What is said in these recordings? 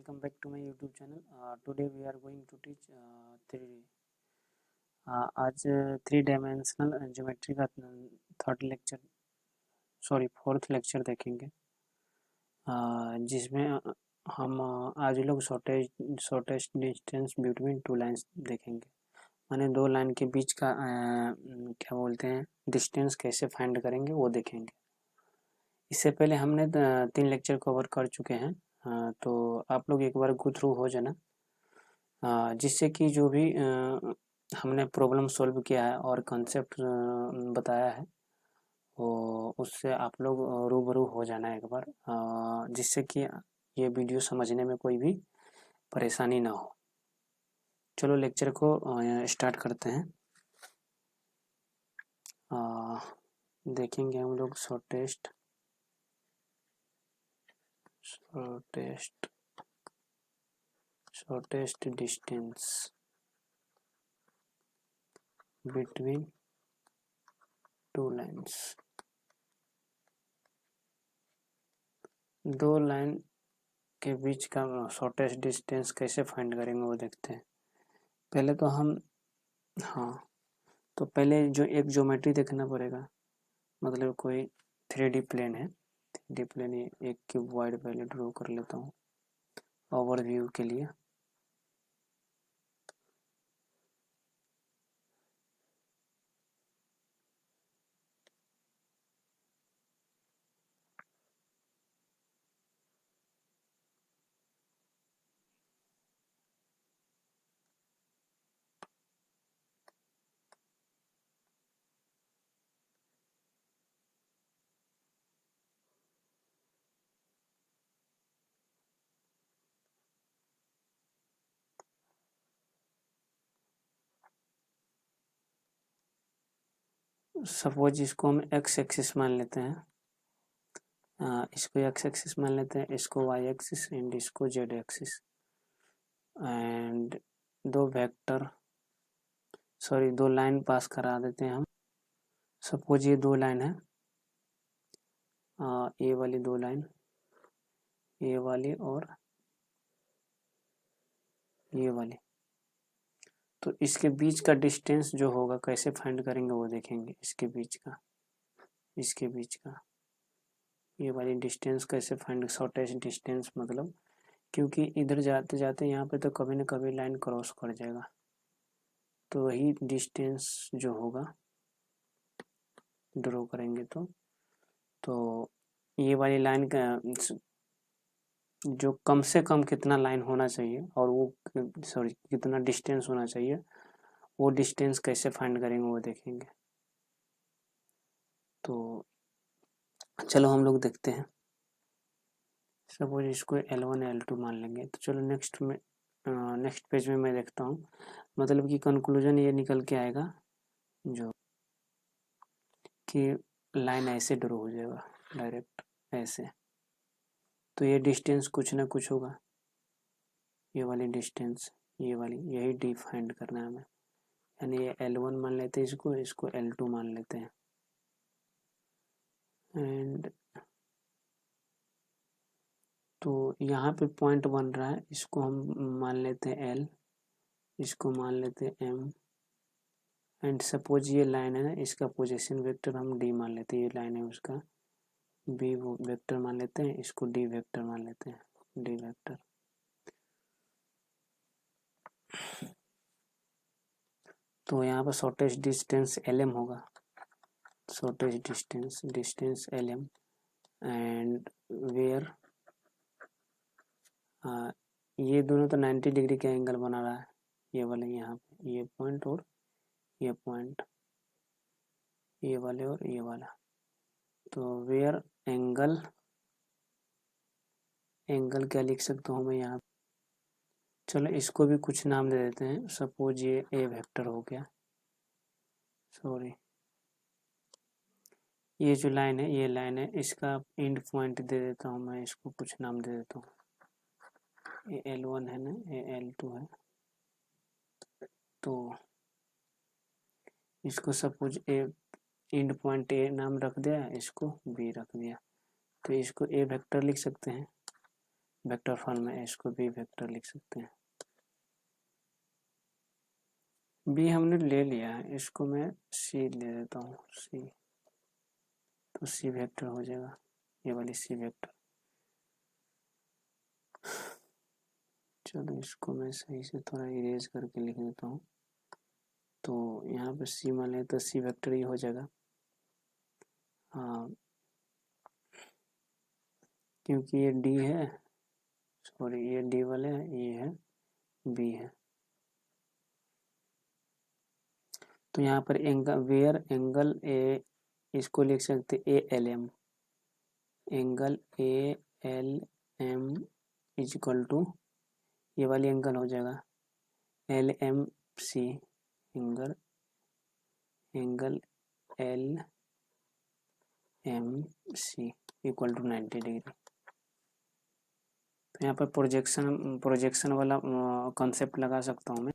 welcome back to my YouTube channel. Today we are going to teach 3D. आज 3 dimensional geometry का fourth lecture देखेंगे, जिसमें हम आज लोग shortest distance between two lines देखेंगे। माने दो लाइन के बीच का क्या बोलते हैं डिस्टेंस कैसे फाइंड करेंगे वो देखेंगे। इससे पहले हमने 3 लेक्चर कवर कर चुके हैं, तो आप लोग एक बार गो थ्रू हो जाना, जिससे कि जो भी हमने प्रॉब्लम सॉल्व किया है और कॉन्सेप्ट बताया है वो उससे आप लोग रूबरू हो जाना एक बार, जिससे कि ये वीडियो समझने में कोई भी परेशानी ना हो। चलो लेक्चर को स्टार्ट करते हैं। देखेंगे हम लोग shortest distance between two lines. दो लाइन के बीच का शॉर्टेस्ट डिस्टेंस कैसे फाइंड करेंगे वो देखते हैं। पहले तो हम पहले जो एक ज्योमेट्री देखना पड़ेगा, मतलब कोई 3D प्लेन है। 3D प्लेन एक क्यूबॉइड पहले ड्रॉ कर लेता हूँ ओवरव्यू के लिए। सपोज इसको हम एक्स एक्सिस मान लेते हैं, इसको एक्स एक्सिस मान लेते हैं, इसको वाई एक्सिस एंड इसको जेड एक्सिस। एंड दो लाइन पास करा देते हैं हम। सपोज ये दो लाइन है, ये वाली दो लाइन, ये वाली और ये वाली। तो इसके बीच का डिस्टेंस जो होगा कैसे फाइंड करेंगे वो देखेंगे। इसके बीच का ये वाली डिस्टेंस कैसे फाइंड, शॉर्टेस्ट डिस्टेंस मतलब, क्योंकि इधर जाते जाते यहाँ पे तो कभी न कभी लाइन क्रॉस कर जाएगा, तो वही डिस्टेंस जो होगा ड्रॉ करेंगे। तो ये वाली लाइन का जो कम से कम कितना लाइन होना चाहिए और वो कितना डिस्टेंस होना चाहिए, वो डिस्टेंस कैसे फाइंड करेंगे वो देखेंगे। तो चलो हम लोग देखते हैं। सपोज इसको L1 L2 मान लेंगे। तो चलो नेक्स्ट पेज में मैं देखता हूँ, मतलब कि कंक्लूजन ये निकल के आएगा जो कि लाइन ऐसे ड्रॉ हो जाएगा डायरेक्ट ऐसे। तो ये डिस्टेंस कुछ ना कुछ होगा, ये वाली डिस्टेंस, ये वाली, यही डिफाइंड करना है हमें। यानी ये L1 मान लेते हैं, इसको L2 मान लेते हैं। एंड तो यहाँ पे पॉइंट बन रहा है, इसको हम मान लेते हैं L, इसको मान लेते हैं M। एंड सपोज ये लाइन है ना, इसका पोजीशन वेक्टर हम D मान लेते हैं। ये लाइन है, उसका B वेक्टर मान लेते हैं, इसको D वेक्टर मान लेते हैं, D वेक्टर। तो यहाँ पर शॉर्टेस्ट डिस्टेंस LM होगा, shortest distance LM। And where ये दोनों तो 90 डिग्री का एंगल बना रहा है, ये वाले यहाँ पे, ये पॉइंट और ये पॉइंट, ये वाले और ये वाला। तो वेयर एंगल क्या लिख सकता हूँ मैं यहाँ। चलो इसको भी कुछ नाम दे देते हैं। सपोज ये ए वेक्टर हो गया, ये जो लाइन है, ये लाइन है, इसका एंड पॉइंट दे देता हूँ मैं, इसको कुछ नाम दे देता हूँ। ये L1 है ना, ये L2 है। तो इसको suppose A and point A नाम रख दिया, इसको बी रख दिया। तो इसको ए वेक्टर लिख सकते हैं, वेक्टर फॉर्म में इसको बी वेक्टर लिख सकते हैं। बी हमने ले लिया है, इसको मैं सी ले देता हूँ, सी, तो सी वेक्टर हो जाएगा, ये वाली सी वेक्टर। चलो इसको मैं सही से थोड़ा इरेज करके लिख देता हूँ। तो यहाँ पे सी मान लें तो सी वेक्टर ही हो जाएगा। हाँ, क्योंकि ये डी है, सॉरी ये डी वाले है, ये है बी है। तो यहाँ पर एंगल, वेयर एंगल ए, इसको लिख सकते A L M, angle A L M is equal to, ये वाली एंगल हो जाएगा L M C, angle angle L M C equal to 90 degree. तो यहाँ पर प्रोजेक्शन वाला कॉन्सेप्ट लगा सकता हूँ मैं।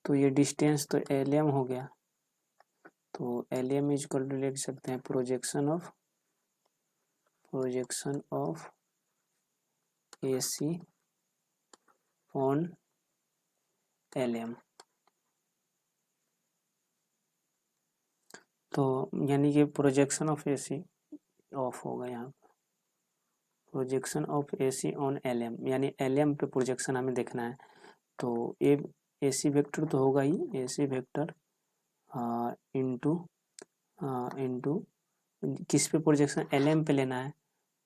तो ये डिस्टेंस तो एल एम हो गया, तो L M is equal to लिख सकते हैं projection of A C on L M. तो यानी कि projection of A C of होगा यहाँ पर, projection of A C on L M, यानी एल एम पे प्रोजेक्शन हमें देखना है। तो ए सी वेक्टर तो होगा ही, ए सी वेक्टर इंटू किस पे प्रोजेक्शन, एल एम पे लेना है,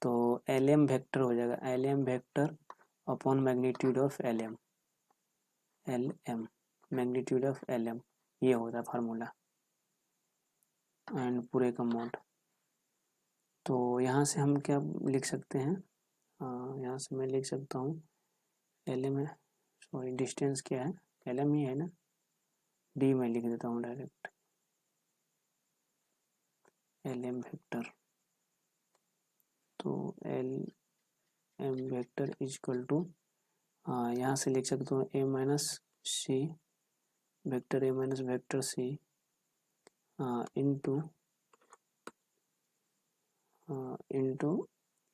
तो एल एम वेक्टर हो जाएगा, L M vector upon magnitude of L M, magnitude of L M, ये होता है फार्मूला एंड पूरे का मोड। तो यहाँ से हम क्या लिख सकते हैं, यहाँ से मैं लिख सकता हूँ एल एम है, सॉरी डिस्टेंस क्या है, एल एम ही है ना, डी में लिख देता हूँ डायरेक्ट, एल एम वेक्टर। तो L M vector is equal to, यहाँ से लिख सकता हूँ A minus C vector, A minus vector C into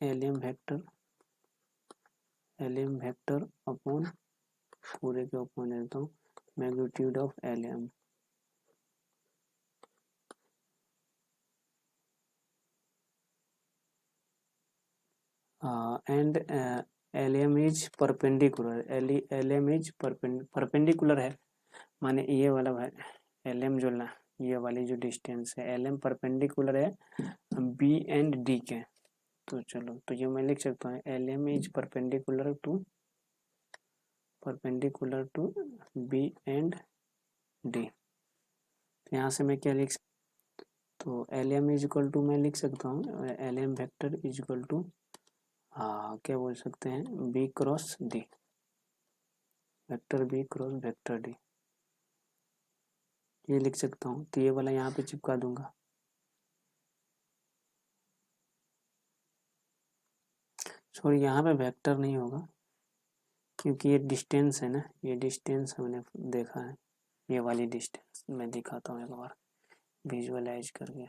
L M vector upon पूरे के अपॉन देता हूँ magnitude of L M. And L M is perpendicular, L M is perpendicular है, माने ये वाला है एल एम जो ये वाली जो डिस्टेंस है एल एम परपेंडिकुलर है बी एंड डी के। तो चलो, तो ये मैं लिख सकता हूँ L M is perpendicular to B and D. यहाँ से मैं क्या लिख सकता, तो L M is equal to मैं लिख सकता हूँ L M vector is equal to क्या बोल सकते हैं, B cross D, vector B cross vector D, ये लिख सकता हूँ। तो ये वाला यहाँ पे चिपका दूंगा। सॉरी यहाँ पे वेक्टर नहीं होगा क्योंकि ये डिस्टेंस है ना, ये डिस्टेंस हमने देखा है, ये वाली डिस्टेंस मैं दिखाता हूँ एक बार विजुअलाइज करके,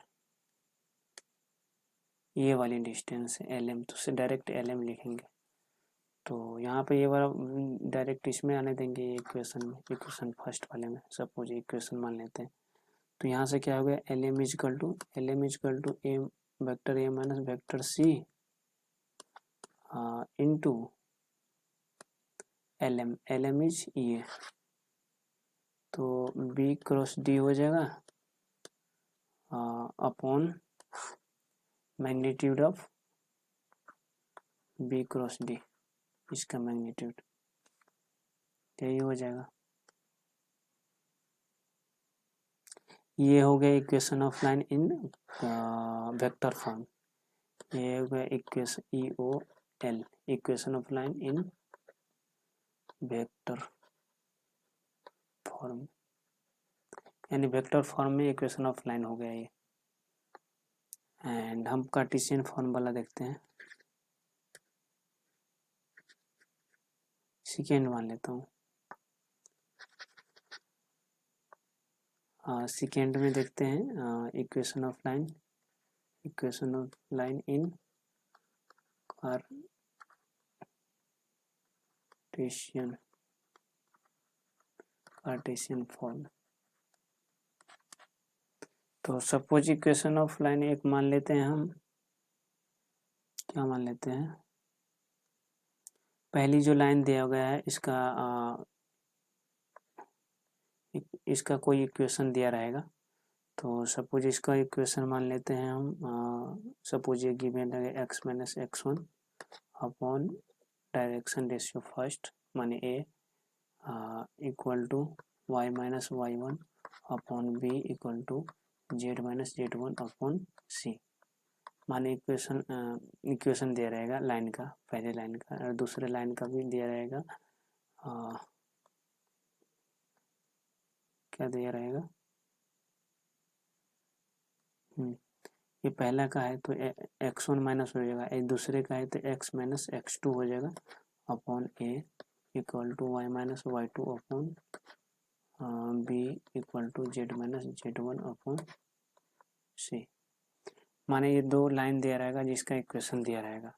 ये वाली डिस्टेंस है एल एम, तो उससे डायरेक्ट एल एम लिखेंगे। तो यहाँ पे ये वाला डायरेक्ट इसमें आने देंगे इक्वेशन में, इक्वेशन फर्स्ट वाले में सपोज इक्वेशन मान लेते हैं। तो यहाँ से क्या हो गया, L M is equal to A vector A minus vector C into L M is ये, तो बी क्रॉस डी हो जाएगा upon magnitude of B cross D, इसका मैग्नीट्यूड यही हो जाएगा। ये हो गया equation of line in vector form, ये हो गया equation EOL, equation of line in vector form, यानी वेक्टर फॉर्म में इक्वेशन ऑफ लाइन हो गया ये। एंड हम कार्टेशियन फॉर्म वाला देखते हैं, सेकेंड मान लेता हूँ। सेकेंड में देखते हैं equation of line in Cartesian form. तो सपोज इक्वेशन ऑफ लाइन एक मान लेते हैं हम, क्या मान लेते हैं, पहली जो लाइन दिया गया है इसका कोई इक्वेशन दिया रहेगा। तो सपोज इसका इक्वेशन मान लेते हैं हम, सपोज ये गिवन है x minus x1 upon direction ratio first माने a equal to y minus y1 upon b equal to z minus z1 upon c। माने इक्वेशन दिया रहेगा लाइन का, पहले लाइन का, और दूसरे लाइन का भी दिया रहेगा। क्या दिया रहेगा, ये पहला का है तो x1 माइनस हो जाएगा, एक दूसरे का है तो x माइनस x2 हो जाएगा upon a equal to y minus y2 upon b equal to z minus z1 upon c। माने ये दो लाइन दिया रहेगा जिसका इक्वेशन दिया रहेगा।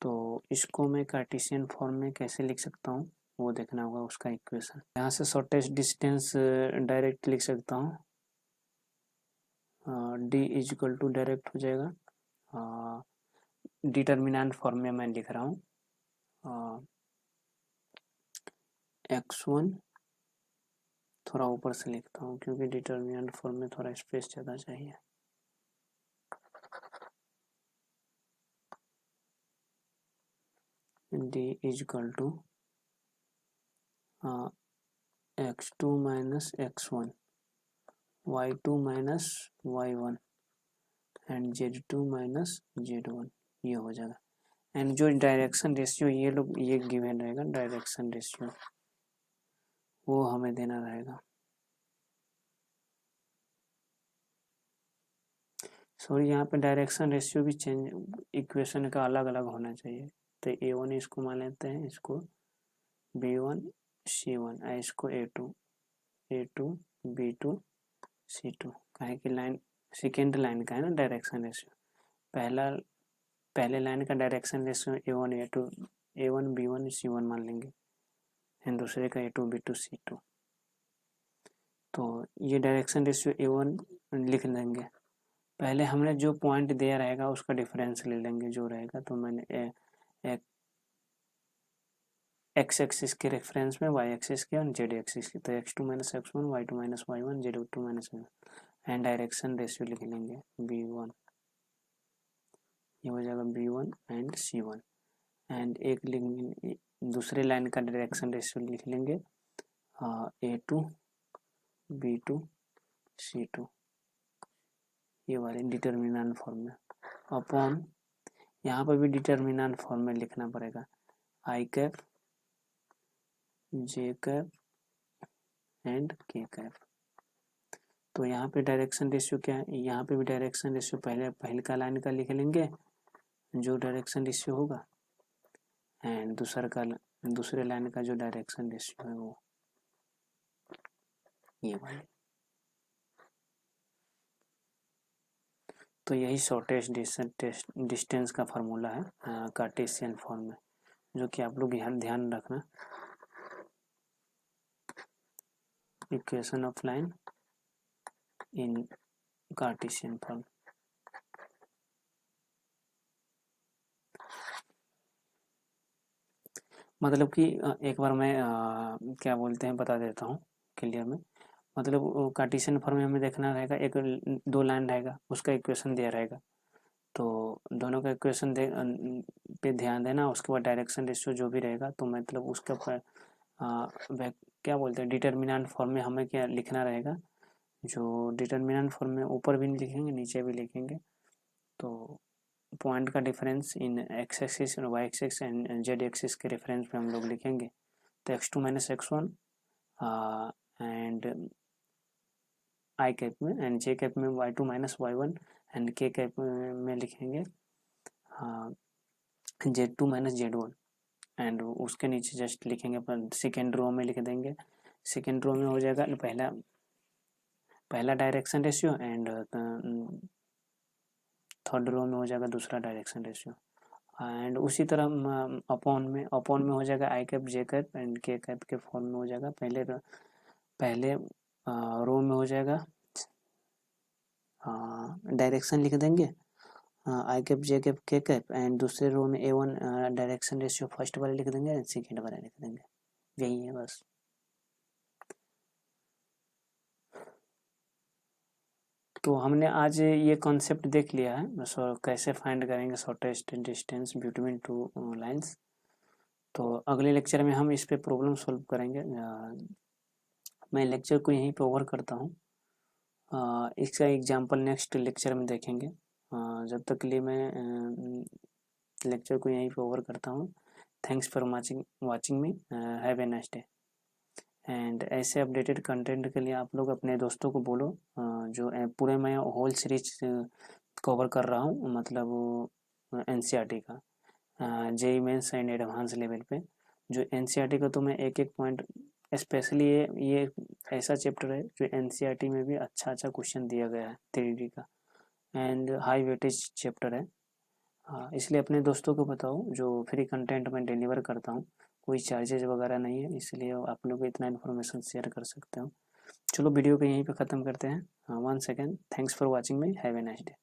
तो इसको मैं कार्टेशियन फॉर्म में कैसे लिख सकता हूँ वो देखना होगा उसका इक्वेशन। यहाँ से शॉर्टेस्ट डिस्टेंस डायरेक्ट लिख सकता हूँ, d is equal to direct हो जाएगा, डिटर्मिनेंट फॉर्म में मैं लिख रहा हूँ, x1 थोड़ा ऊपर से लिखता हूँ क्योंकि डिटर्मिनेंट फॉर्म में थोड़ा स्पेस ज़्यादा चाहिए। d is equal to x2 minus x1 y2 minus y1 and z2 minus z1, ये हो जाएगा। एंड जो डायरेक्शन रेशियो ये गिवन रहेगा, डायरेक्शन रेशियो वो हमें देना रहेगा। सॉरी, यहाँ पे डायरेक्शन रेशियो भी चेंज, इक्वेशन का अलग अलग होना चाहिए। तो a1 इसको मान लेते हैं, इसको b1 c1, इसको a2 b2 c2, काहे कि लाइन सेकेंड लाइन का है ना डायरेक्शन रेशियो। पहले लाइन का direction ratio a1 a2 a1 b1 c1 मान लेंगे, एंड दूसरे का a2 b2 c2। तो ये डायरेक्शन रेशियो a1 लिख लेंगे। पहले हमने जो पॉइंट दिया रहेगा उसका डिफरेंस ले लेंगे जो रहेगा। तो मैंने एक्स एक्सिस के रेफरेंस में वाई एक्सिस के और जेड एक्सिस के, तो x2 minus x1 y2 minus y1 z2 minus y1, and direction ratio लिख लेंगे b1, ये हो जाएगा b1 एंड c1। एंड एक लिख दूसरे लाइन का डायरेक्शन रेशियो लिख लेंगे a2 b2 c2, ये वाले डिटर्मिनेंट फॉर्म में, अपॉन यहाँ पर भी डिटर्मिनेंट फॉर्म में लिखना पड़ेगा i cap j cap and k cap. तो यहाँ पे डायरेक्शन रेशियो क्या है, यहाँ पे भी डायरेक्शन रेशियो पहले का लाइन का लिख लेंगे जो डायरेक्शन रेशियो होगा, एंड दूसरे लाइन का जो डायरेक्शन रेशियो है वो ये वाले। तो यही शॉर्टेस्ट डिस्टेंस का फार्मूला है कार्टेशियन फॉर्म में, जो कि आप लोग यहाँ ध्यान रखना। Equation of line in Cartesian form. मतलब कि एक बार मैं क्या बोलते हैं बता देता हूँ क्लियर में। मतलब कार्टेशियन फॉर्म में हमें देखना रहेगा, एक दो लाइन रहेगा उसका इक्वेशन दिया रहेगा, तो दोनों का इक्वेशन पे ध्यान देना। उसके बाद डायरेक्शन रेशियो जो भी रहेगा तो मतलब उसका क्या बोलते हैं डिटर्मिनेंट फॉर्म में हमें क्या लिखना रहेगा, जो डिटर्मिनेंट फॉर्म में ऊपर भी लिखेंगे नीचे भी लिखेंगे। तो पॉइंट का डिफरेंस इन एक्स एक्सिस और Y axis and Z axis के रेफरेंस पे हम लोग लिखेंगे। तो x2 minus x1 and I cap में, एंड जे कैप में y2 माइनस y1 एंड के कैप में लिखेंगे z2 माइनस z1, एंड उसके नीचे जस्ट लिखेंगे अपन सेकेंड रो में लिख देंगे। सेकेंड रो में हो जाएगा पहला direction ratio, and third row में हो जाएगा दूसरा डायरेक्शन रेशियो। एंड उसी तरह अपॉन में हो जाएगा आई कैप जे कैप एंड के कैप के फॉर्म में हो जाएगा। पहले रो में हो जाएगा, डायरेक्शन लिख देंगे आई कैप जे कैप के कैप, एंड दूसरे रो में A1 डायरेक्शन रेशियो फर्स्ट वाले लिख देंगे एंड सेकेंड वाले लिख देंगे। यही है बस। तो हमने आज ये कॉन्सेप्ट देख लिया है, कैसे फाइंड करेंगे shortest distance between two lines. तो अगले लेक्चर में हम इस पे प्रॉब्लम सॉल्व करेंगे। मैं लेक्चर को यहीं पे ओवर करता हूँ। इसका एग्जांपल नेक्स्ट लेक्चर में देखेंगे। जब तक के लिए मैं लेक्चर को यहीं पे ओवर करता हूँ। Thanks for watching me. Have a nice day. And ऐसे अपडेटेड कंटेंट के लिए आप लोग अपने दोस्तों को बोलो। जो पूरे मैं होल सीरीज कवर कर रहा हूँ, मतलब NCERT का JEE mains and advance level पे। जो NCERT का तो मैं एक एक पॉइंट, स्पेशली ये ऐसा चैप्टर है जो NCERT में भी अच्छा क्वेश्चन दिया गया है 3D का, एंड हाई वेटेज चैप्टर है। इसलिए अपने दोस्तों को बताओ, जो फ्री कंटेंट मैं डिलीवर करता हूँ, कोई चार्जेज वगैरह नहीं है, इसलिए आप लोग को इतना इन्फॉर्मेशन शेयर कर सकते हो। चलो वीडियो को यहीं पे ख़त्म करते हैं। One second, thanks for watching me, have a nice day.